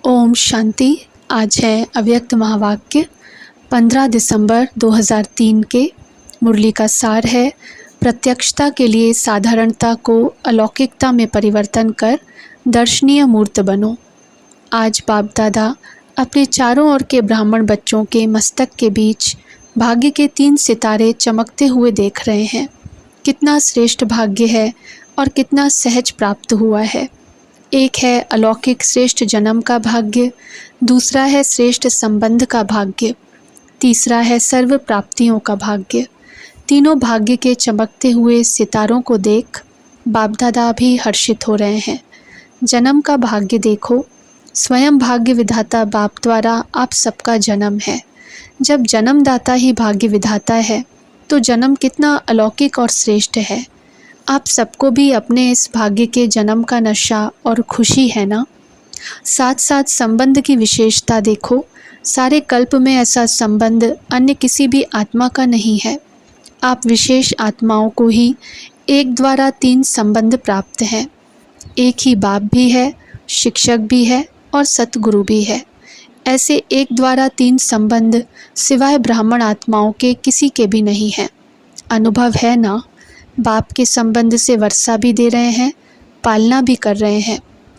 ओम शांति। आज है अव्यक्त महावाक्य 15 दिसंबर 2003 के। मुरली का सार है, प्रत्यक्षता के लिए साधारणता को अलौकिकता में परिवर्तन कर दर्शनीय मूर्त बनो। आज बाप दादा अपने चारों ओर के ब्राह्मण बच्चों के मस्तक के बीच भाग्य के 3 सितारे चमकते हुए देख रहे हैं। कितना श्रेष्ठ भाग्य है और कितना सहज प्राप्त हुआ है। एक है अलौकिक श्रेष्ठ जन्म का भाग्य, दूसरा है श्रेष्ठ संबंध का भाग्य, तीसरा है सर्व प्राप्तियों का भाग्य। तीनों भाग्य के चमकते हुए सितारों को देख बाप दादा भी हर्षित हो रहे हैं। जन्म का भाग्य देखो, स्वयं भाग्य विधाता बाप द्वारा आप सबका जन्म है। जब जन्मदाता ही भाग्य विधाता है तो जन्म कितना अलौकिक और श्रेष्ठ है। आप सबको भी अपने इस भाग्य के जन्म का नशा और खुशी है ना। साथ साथ संबंध की विशेषता देखो, सारे कल्प में ऐसा संबंध अन्य किसी भी आत्मा का नहीं है। आप विशेष आत्माओं को ही एक द्वारा 3 संबंध प्राप्त हैं। एक ही बाप भी है, शिक्षक भी है और सतगुरु भी है। ऐसे एक द्वारा 3 संबंध सिवाय ब्राह्मण आत्माओं के किसी के भी नहीं है। अनुभव है ना। बाप के संबंध से वर्षा भी दे रहे हैं, पालना भी कर रहे हैं।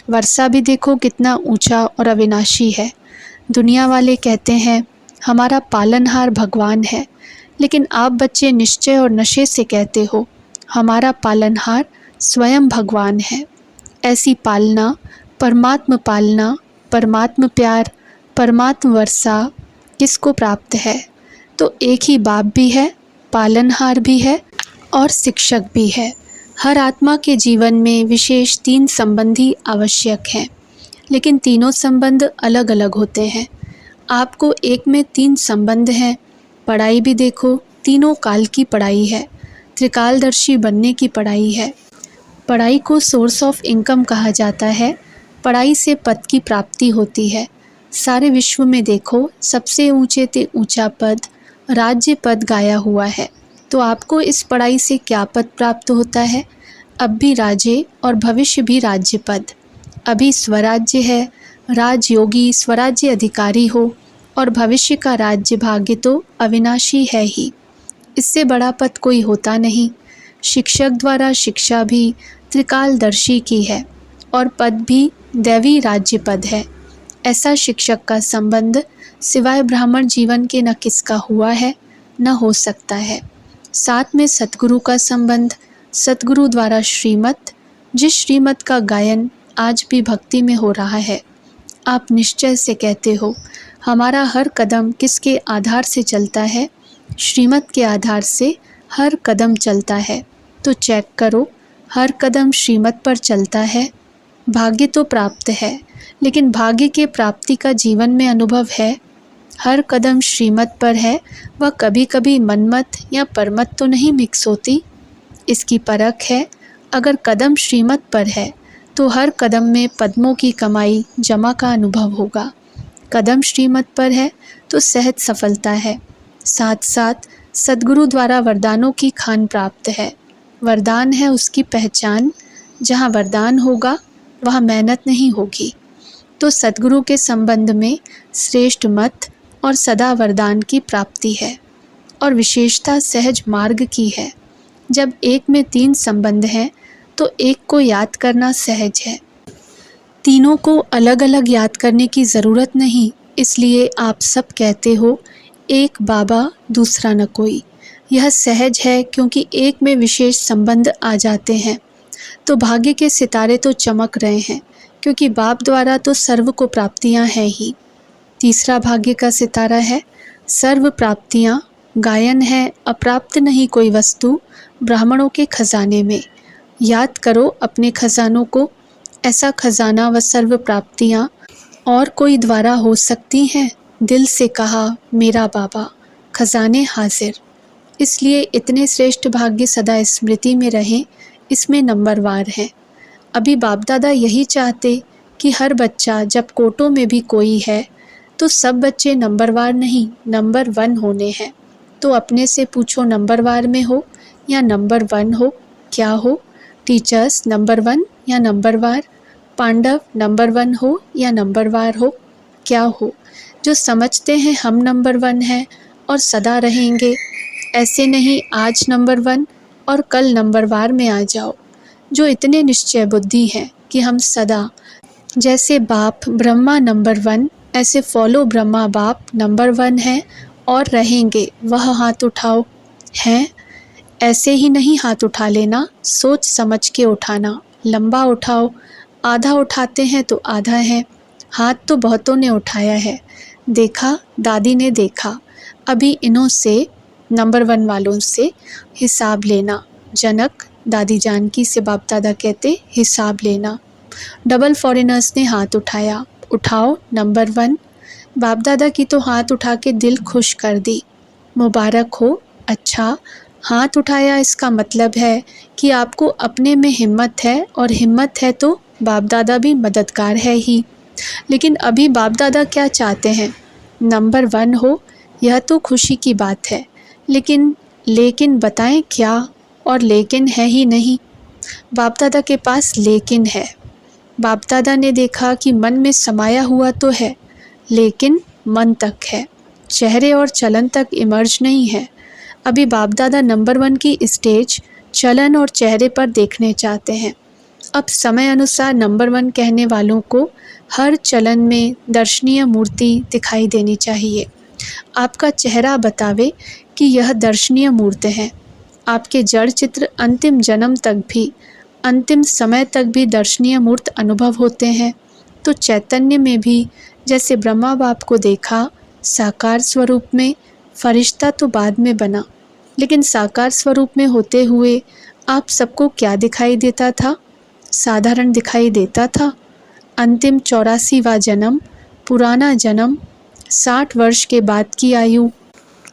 वर्षा भी देखो कितना ऊंचा और अविनाशी है। दुनिया वाले कहते हैं हमारा पालनहार भगवान है, लेकिन आप बच्चे निश्चय और नशे से कहते हो हमारा पालनहार स्वयं भगवान है। ऐसी पालना, परमात्म पालना, परमात्म प्यार, परमात्म वर्षा किसको प्राप्त है? तो एक ही बाप भी है, पालनहार भी है और शिक्षक भी है। हर आत्मा के जीवन में विशेष 3 संबंधी आवश्यक हैं, लेकिन तीनों संबंध अलग अलग होते हैं। आपको एक में 3 संबंध हैं। पढ़ाई भी देखो, तीनों काल की पढ़ाई है, त्रिकालदर्शी बनने की पढ़ाई है। पढ़ाई को सोर्स ऑफ इनकम कहा जाता है। पढ़ाई से पद की प्राप्ति होती है। सारे विश्व में देखो, सबसे ऊंचे से ऊंचा पद राज्य पद गाया हुआ है। तो आपको इस पढ़ाई से क्या पद प्राप्त होता है? अब भी राज्य और भविष्य भी राज्य पद। अभी स्वराज्य है, राजयोगी स्वराज्य अधिकारी हो, और भविष्य का राज्य भाग्य तो अविनाशी है ही। इससे बड़ा पद कोई होता नहीं। शिक्षक द्वारा शिक्षा भी त्रिकालदर्शी की है और पद भी दैवी राज्य पद है। ऐसा शिक्षक का संबंध सिवाय ब्राह्मण जीवन के न किसका हुआ है न हो सकता है। साथ में सतगुरु का संबंध, सतगुरु द्वारा श्रीमत, जिस श्रीमत का गायन आज भी भक्ति में हो रहा है। आप निश्चय से कहते हो हमारा हर कदम किसके आधार से चलता है? श्रीमत के आधार से हर कदम चलता है। तो चेक करो, हर कदम श्रीमत पर चलता है। भाग्य तो प्राप्त है, लेकिन भाग्य के प्राप्ति का जीवन में अनुभव है? हर कदम श्रीमत पर है, वह कभी कभी मनमत या परमत तो नहीं मिक्स होती। इसकी परख है। अगर कदम श्रीमत पर है तो हर कदम में पद्मों की कमाई जमा का अनुभव होगा। कदम श्रीमत पर है तो सहज सफलता है। साथ साथ सद्गुरु द्वारा वरदानों की खान प्राप्त है। वरदान है उसकी पहचान। जहाँ वरदान होगा वहाँ मेहनत नहीं होगी। तो सद्गुरु के संबंध में श्रेष्ठ मत और सदा वरदान की प्राप्ति है, और विशेषता सहज मार्ग की है। जब एक में 3 संबंध हैं तो एक को याद करना सहज है। तीनों को अलग अलग याद करने की ज़रूरत नहीं। इसलिए आप सब कहते हो एक बाबा दूसरा न कोई। यह सहज है क्योंकि एक में विशेष संबंध आ जाते हैं। तो भाग्य के सितारे तो चमक रहे हैं, क्योंकि बाप द्वारा तो सर्व को प्राप्तियां हैं ही। तीसरा भाग्य का सितारा है सर्व प्राप्तियां। गायन है अप्राप्त नहीं कोई वस्तु ब्राह्मणों के खजाने में। याद करो अपने खजानों को। ऐसा खजाना व सर्व प्राप्तियां और कोई द्वारा हो सकती हैं? दिल से कहा मेरा बाबा, खजाने हाजिर। इसलिए इतने श्रेष्ठ भाग्य सदा स्मृति में रहें, इसमें नंबरवार हैं। अभी बाप दादा यही चाहते कि हर बच्चा, जब कोटों में भी कोई है तो सब बच्चे नंबरवार नहीं नंबर 1 होने हैं। तो अपने से पूछो नंबरवार में हो या नंबर 1 हो? क्या हो? टीचर्स नंबर 1 या नंबरवार? पांडव नंबर 1 हो या नंबर वार हो, क्या हो, जो समझते हैं हम नंबर 1 हैं और सदा रहेंगे, ऐसे नहीं आज नंबर 1 और कल नंबर वार में आ जाओ, जो इतने निश्चय बुद्धि हैं कि हम सदा, जैसे बाप ब्रह्मा नंबर 1 ऐसे फॉलो ब्रह्मा बाप नंबर 1 है और रहेंगे, वह हाथ उठाओ। हैं ऐसे ही नहीं हाथ उठा लेना, सोच समझ के उठाना, लंबा उठाओ, आधा उठाते हैं तो आधा है, हाथ तो बहुतों ने उठाया है, देखा दादी ने देखा, अभी इन्हों से नंबर 1 वालों से हिसाब लेना। जनक दादी जानकी से बाप दादा कहते हिसाब लेना। डबल फॉरेनर्स ने हाथ उठाया, उठाओ नंबर 1। बाप दादा की तो हाथ उठा के दिल खुश कर दी, मुबारक हो। अच्छा हाथ उठाया इसका मतलब है कि आपको अपने में हिम्मत है, और हिम्मत है तो बाप दादा भी मददगार है ही। लेकिन अभी बाप दादा क्या चाहते हैं, नंबर 1 हो, यह तो खुशी की बात है, लेकिन बताएं क्या, और लेकिन है ही नहीं। बाप दादा के पास लेकिन है। बाप दादा ने देखा कि मन में समाया हुआ तो है, लेकिन मन तक है, चेहरे और चलन तक इमर्ज नहीं है। अभी बाप दादा नंबर 1 की स्टेज चलन और चेहरे पर देखने चाहते हैं। अब समय अनुसार नंबर 1 कहने वालों को हर चलन में दर्शनीय मूर्ति दिखाई देनी चाहिए। आपका चेहरा बतावे कि यह दर्शनीय मूर्त है। आपके जड़ चित्र अंतिम जन्म तक भी, अंतिम समय तक भी दर्शनीय मूर्त अनुभव होते हैं। तो चैतन्य में भी जैसे ब्रह्मा बाप को देखा साकार स्वरूप में, फरिश्ता तो बाद में बना, लेकिन साकार स्वरूप में होते हुए आप सबको क्या दिखाई देता था, साधारण दिखाई देता था। अंतिम 84वां जन्म, पुराना जन्म, 60 वर्ष के बाद की आयु,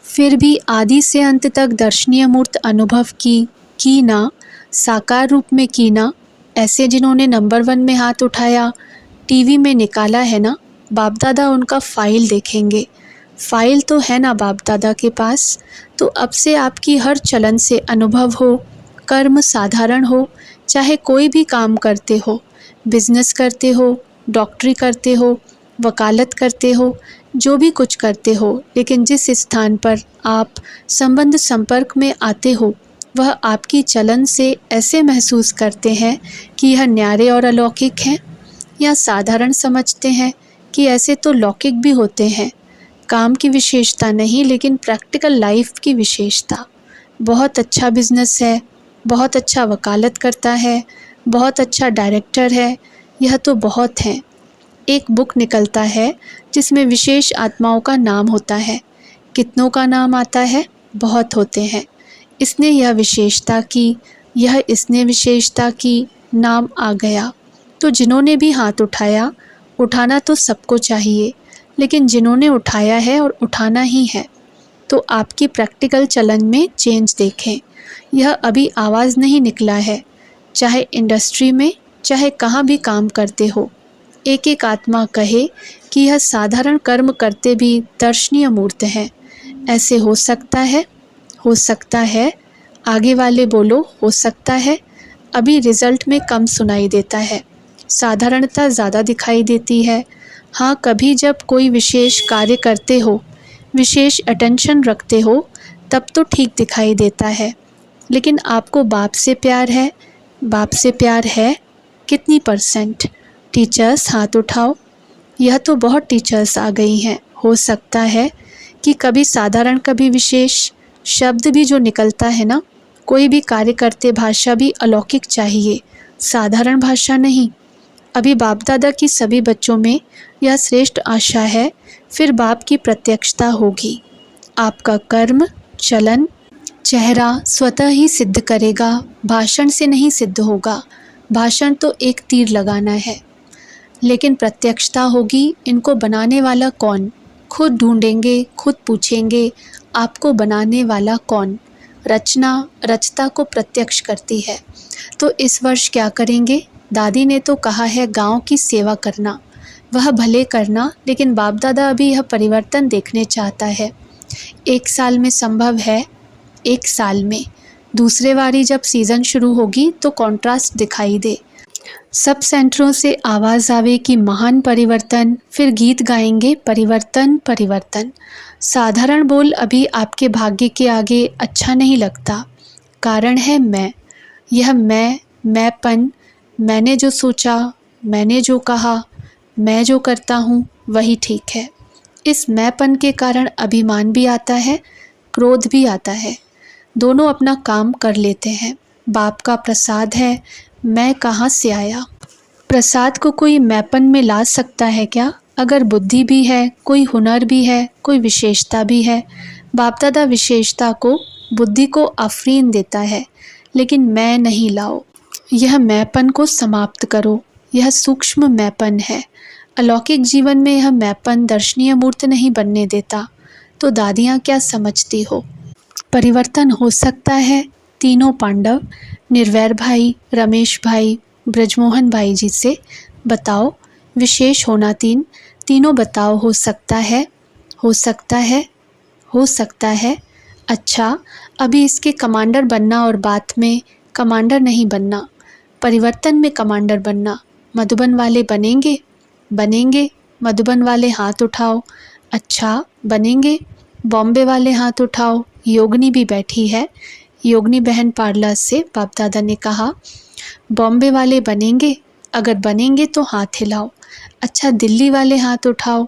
फिर भी आदि से अंत तक दर्शनीय मूर्त अनुभव की ना, साकार रूप में की ना। ऐसे जिन्होंने नंबर 1 में हाथ उठाया, टीवी में निकाला है ना, बाप दादा उनका फाइल देखेंगे। फाइल तो है ना बाप दादा के पास, तो अब से आपकी हर चलन से अनुभव हो, कर्म साधारण हो, चाहे कोई भी काम करते हो, बिजनेस करते हो, डॉक्टरी करते हो, वकालत करते हो, जो भी कुछ करते हो, लेकिन जिस स्थान पर आप संबंध संपर्क में आते हो, वह आपकी चलन से ऐसे महसूस करते हैं कि यह न्यारे और अलौकिक हैं, या साधारण समझते हैं कि ऐसे तो लौकिक भी होते हैं। काम की विशेषता नहीं, लेकिन प्रैक्टिकल लाइफ की विशेषता। बहुत अच्छा बिजनेस है, बहुत अच्छा वकालत करता है, बहुत अच्छा डायरेक्टर है, यह तो बहुत हैं। एक बुक निकलता है जिसमें विशेष आत्माओं का नाम होता है। कितनों का नाम आता है, बहुत होते हैं। इसने यह विशेषता की, यह इसने विशेषता की, नाम आ गया। तो जिन्होंने भी हाथ उठाया, उठाना तो सबको चाहिए, लेकिन जिन्होंने उठाया है और उठाना ही है, तो आपकी प्रैक्टिकल चलन में चेंज देखें। यह अभी आवाज़ नहीं निकला है, चाहे इंडस्ट्री में, चाहे कहाँ भी काम करते हो, एक एक आत्मा कहे कि यह साधारण कर्म करते भी दर्शनीय मूर्त हैं। ऐसे हो सकता है, हो सकता है, आगे वाले बोलो हो सकता है। अभी रिजल्ट में कम सुनाई देता है, साधारणता ज़्यादा दिखाई देती है। हाँ, कभी जब कोई विशेष कार्य करते हो, विशेष अटेंशन रखते हो, तब तो ठीक दिखाई देता है। लेकिन आपको बाप से प्यार है, बाप से प्यार है कितनी %? टीचर्स हाथ उठाओ। यह तो बहुत टीचर्स आ गई हैं। हो सकता है कि कभी साधारण कभी विशेष, शब्द भी जो निकलता है ना, कोई भी कार्य करते भाषा भी अलौकिक चाहिए, साधारण भाषा नहीं। अभी बाप दादा की सभी बच्चों में यह श्रेष्ठ आशा है, फिर बाप की प्रत्यक्षता होगी। आपका कर्म, चलन, चेहरा स्वतः ही सिद्ध करेगा, भाषण से नहीं सिद्ध होगा। भाषण तो एक तीर लगाना है, लेकिन प्रत्यक्षता होगी। इनको बनाने वाला कौन, खुद ढूंढेंगे, खुद पूछेंगे आपको बनाने वाला कौन। रचना रचता को प्रत्यक्ष करती है। तो इस वर्ष क्या करेंगे? दादी ने तो कहा है गांव की सेवा करना, वह भले करना, लेकिन बाप दादा अभी यह परिवर्तन देखने चाहता है। 1 साल में संभव है, 1 साल में। दूसरे बारी जब सीज़न शुरू होगी तो कॉन्ट्रास्ट दिखाई दे। सब सेंटरों से आवाज़ आवे कि महान परिवर्तन, फिर गीत गाएंगे परिवर्तन परिवर्तन। साधारण बोल अभी आपके भाग्य के आगे अच्छा नहीं लगता। कारण है मैं। यह मैंपन, मैंने जो सोचा, मैंने जो कहा, मैं जो करता हूँ वही ठीक है। इस मैंपन के कारण अभिमान भी आता है, क्रोध भी आता है। दोनों अपना काम कर लेते हैं। बाप का प्रसाद है, मैं कहाँ से आया। प्रसाद को कोई मैपन में ला सकता है क्या? अगर बुद्धि भी है, कोई हुनर भी है, कोई विशेषता भी है। बाप दादा विशेषता को, बुद्धि को आफरीन देता है, लेकिन मैं नहीं लाओ। यह मैपन को समाप्त करो। यह सूक्ष्म मैपन है। अलौकिक जीवन में यह मैपन दर्शनीय मूर्त नहीं बनने देता। तो दादियाँ क्या समझती हो? परिवर्तन हो सकता है? तीनों पांडव निर्वैर भाई, रमेश भाई, ब्रजमोहन भाई जी से बताओ। विशेष होना तीनों बताओ। हो सकता है, हो सकता है, हो सकता है। अच्छा, अभी इसके कमांडर बनना और बाद में कमांडर नहीं बनना। परिवर्तन में कमांडर बनना। मधुबन वाले बनेंगे? बनेंगे। मधुबन वाले हाथ उठाओ। अच्छा, बनेंगे। बॉम्बे वाले हाथ उठाओ। योगनी भी बैठी है। योगनी बहन पार्ला से बाप दादा ने कहा, बॉम्बे वाले बनेंगे? अगर बनेंगे तो हाथ हिलाओ। अच्छा, दिल्ली वाले हाथ उठाओ।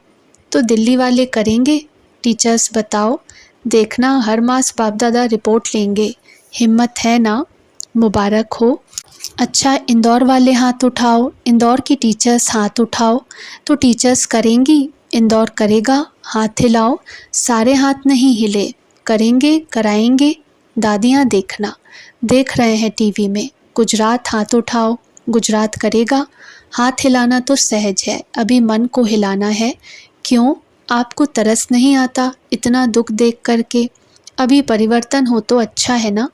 तो दिल्ली वाले करेंगे? टीचर्स बताओ। देखना, हर मास बाप दादा रिपोर्ट लेंगे। हिम्मत है ना? मुबारक हो। अच्छा, इंदौर वाले हाथ उठाओ। इंदौर की टीचर्स हाथ उठाओ। तो टीचर्स करेंगी? इंदौर करेगा? हाथ हिलाओ। सारे हाथ नहीं हिले। करेंगे, कराएंगे? दादियाँ देखना, देख रहे हैं टीवी में। गुजरात हाथ उठाओ। गुजरात करेगा? हाथ हिलाना तो सहज है, अभी मन को हिलाना है। क्यों? आपको तरस नहीं आता इतना दुख देख करके? अभी परिवर्तन हो तो अच्छा है ना।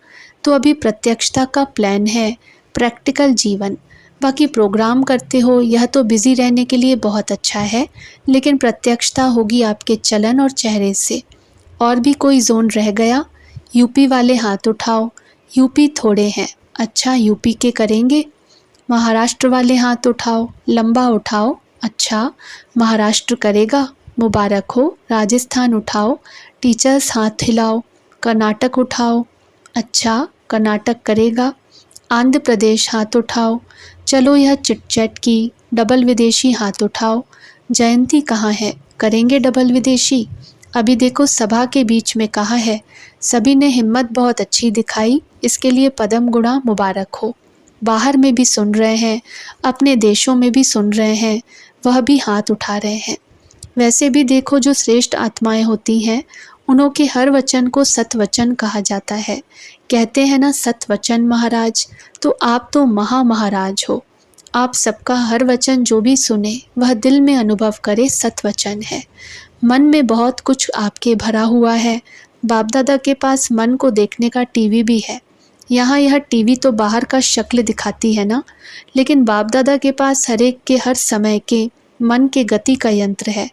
तो अभी प्रत्यक्षता का प्लान है, प्रैक्टिकल जीवन। बाकी प्रोग्राम करते हो, यह तो बिजी रहने के लिए बहुत अच्छा है, लेकिन प्रत्यक्षता होगी आपके चलन और चेहरे से। और भी कोई जोन रह गया? यूपी वाले हाथ उठाओ। यूपी थोड़े हैं। अच्छा, यूपी के करेंगे? महाराष्ट्र वाले हाथ उठाओ। लंबा उठाओ। अच्छा, महाराष्ट्र करेगा? मुबारक हो। राजस्थान उठाओ। टीचर्स हाथ हिलाओ। कर्नाटक उठाओ। अच्छा, कर्नाटक करेगा? आंध्र प्रदेश हाथ उठाओ। चलो, यह चिटचैट की। डबल विदेशी हाथ उठाओ। जयंती कहाँ है? करेंगे डबल विदेशी? अभी देखो, सभा के बीच में कहा है। सभी ने हिम्मत बहुत अच्छी दिखाई, इसके लिए पदम गुणा मुबारक हो। बाहर में भी सुन रहे हैं, अपने देशों में भी सुन रहे हैं, वह भी हाथ उठा रहे हैं। वैसे भी देखो, जो श्रेष्ठ आत्माएं होती हैं, उन्हों के हर वचन को सतवचन कहा जाता है। कहते हैं ना, सतवचन महाराज। तो आप तो महाराज हो। आप सबका हर वचन जो भी सुने, वह दिल में अनुभव करे, सतवचन है। मन में बहुत कुछ आपके भरा हुआ है। बाप दादा के पास मन को देखने का टीवी भी है। यहाँ यह टीवी तो बाहर का शक्ल दिखाती है ना, लेकिन बाप दादा के पास हर एक के हर समय के मन के गति का यंत्र है।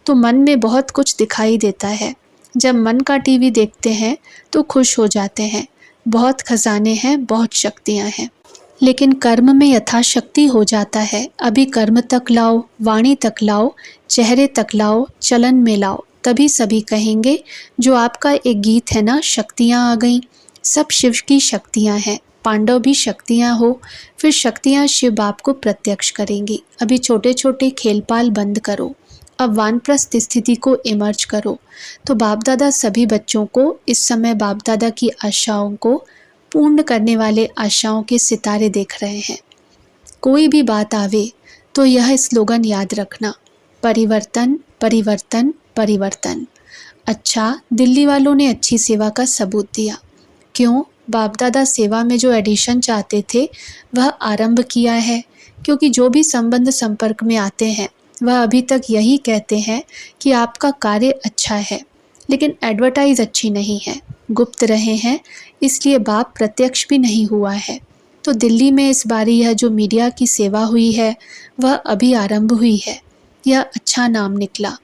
तो मन में बहुत कुछ दिखाई देता है। जब मन का टीवी देखते हैं तो खुश हो जाते हैं। बहुत खजाने हैं, बहुत शक्तियाँ हैं, लेकिन कर्म में यथाशक्ति हो जाता है। अभी कर्म तक लाओ, वाणी तक लाओ, चेहरे तक लाओ, चलन में लाओ, तभी सभी कहेंगे। जो आपका एक गीत है ना, शक्तियाँ आ गईं। सब शिव की शक्तियाँ हैं। पांडव भी शक्तियाँ हो, फिर शक्तियाँ शिव बाप को प्रत्यक्ष करेंगी। अभी छोटे छोटे खेलपाल बंद करो। अब वानप्रस्थ स्थिति को इमर्ज करो। तो बाप दादा सभी बच्चों को इस समय बाप दादा की आशाओं को पूर्ण करने वाले आशाओं के सितारे देख रहे हैं। कोई भी बात आवे तो यह स्लोगन याद रखना, परिवर्तन परिवर्तन परिवर्तन। अच्छा, दिल्ली वालों ने अच्छी सेवा का सबूत दिया। क्यों? बाप दादा सेवा में जो एडिशन चाहते थे वह आरंभ किया है। क्योंकि जो भी संबंध संपर्क में आते हैं वह अभी तक यही कहते हैं कि आपका कार्य अच्छा है, लेकिन एडवर्टाइज अच्छी नहीं है, गुप्त रहे हैं, इसलिए बाप प्रत्यक्ष भी नहीं हुआ है। तो दिल्ली में इस बारी यह जो मीडिया की सेवा हुई है वह अभी आरंभ हुई है। यह अच्छा नाम निकला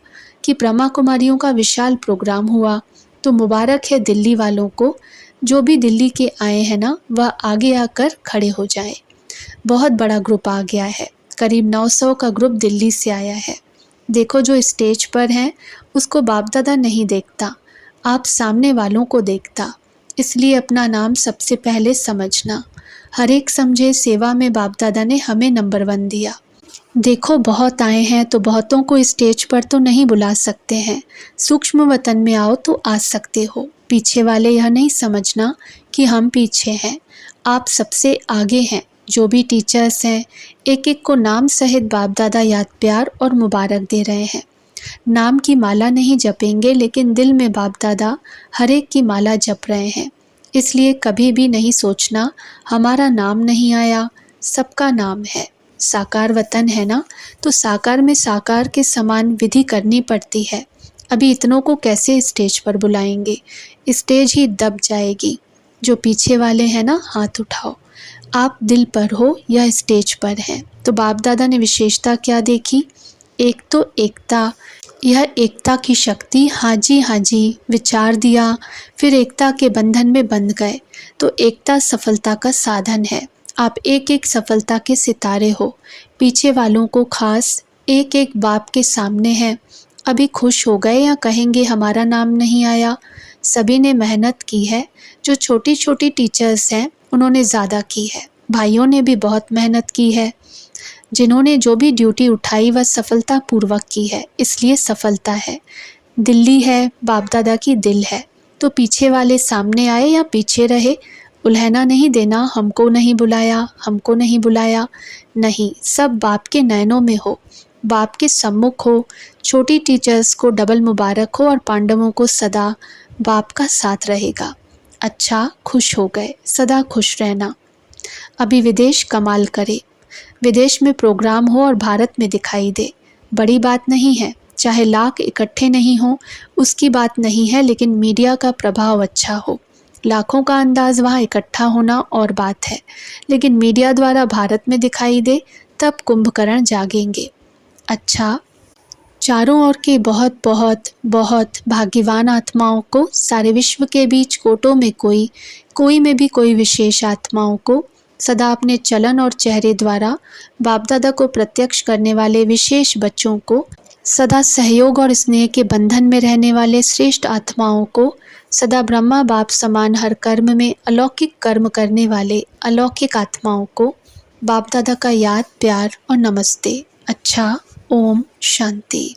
कि ब्रह्मा कुमारियों का विशाल प्रोग्राम हुआ। तो मुबारक है दिल्ली वालों को। जो भी दिल्ली के आए हैं ना, वह आगे आकर खड़े हो जाए। बहुत बड़ा ग्रुप आ गया है। करीब 900 का ग्रुप दिल्ली से आया है। देखो जो स्टेज पर हैं उसको बाप दादा नहीं देखता, आप सामने वालों को देखता। इसलिए अपना नाम सबसे पहले समझना। हर एक समझे सेवा में बाप दादा ने हमें नंबर 1 दिया। देखो बहुत आए हैं तो बहुतों को स्टेज पर तो नहीं बुला सकते हैं। सूक्ष्म वतन में आओ तो आ सकते हो। पीछे वाले यह नहीं समझना कि हम पीछे हैं, आप सबसे आगे हैं। जो भी टीचर्स हैं एक एक को नाम सहित बाप दादा याद प्यार और मुबारक दे रहे हैं। नाम की माला नहीं जपेंगे लेकिन दिल में बाप दादा हर एक की माला जप रहे हैं। इसलिए कभी भी नहीं सोचना हमारा नाम नहीं आया, सबका नाम है। साकार वतन है ना, तो साकार में साकार के समान विधि करनी पड़ती है। अभी इतनों को कैसे स्टेज पर बुलाएंगे, स्टेज ही दब जाएगी। जो पीछे वाले हैं ना हाथ उठाओ, आप दिल पर हो या स्टेज पर हैं। तो बाप दादा ने विशेषता क्या देखी? एक तो एकता, यह एकता की शक्ति। हाँ जी विचार दिया, फिर एकता के बंधन में बंध गए। तो एकता सफलता का साधन है। आप एक एक सफलता के सितारे हो। पीछे वालों को खास एक एक बाप के सामने है। अभी खुश हो गए या कहेंगे हमारा नाम नहीं आया? सभी ने मेहनत की है। जो छोटी छोटी टीचर्स हैं उन्होंने ज़्यादा की है। भाइयों ने भी बहुत मेहनत की है। जिन्होंने जो भी ड्यूटी उठाई वह सफलतापूर्वक की है, इसलिए सफलता है। दिल्ली है, बाप दादा की दिल है। तो पीछे वाले सामने आए या पीछे रहे, उल्हना नहीं देना हमको नहीं बुलाया, हमको नहीं बुलाया। नहीं, सब बाप के नयनों में हो, बाप के सम्मुख हो। छोटी टीचर्स को डबल मुबारक हो और पांडवों को सदा बाप का साथ रहेगा। अच्छा, खुश हो गए, सदा खुश रहना। अभी विदेश कमाल करे, विदेश में प्रोग्राम हो और भारत में दिखाई दे, बड़ी बात नहीं है। चाहे लाख इकट्ठे नहीं हो उसकी बात नहीं है, लेकिन मीडिया का प्रभाव अच्छा हो। लाखों का अंदाज वहाँ इकट्ठा होना और बात है, लेकिन मीडिया द्वारा भारत में दिखाई दे तब कुंभकर्ण जागेंगे। अच्छा, चारों ओर के बहुत बहुत बहुत भाग्यवान आत्माओं को, सारे विश्व के बीच कोटों में कोई में भी कोई विशेष आत्माओं को सदा अपने चलन और चेहरे द्वारा बाप दादा को प्रत्यक्ष करने वाले विशेष बच्चों को, सदा सहयोग और स्नेह के बंधन में रहने वाले श्रेष्ठ आत्माओं को, सदा ब्रह्मा बाप समान हर कर्म में अलौकिक कर्म करने वाले अलौकिक आत्माओं को बाप दादा का याद प्यार और नमस्ते। अच्छा, ओम शांति।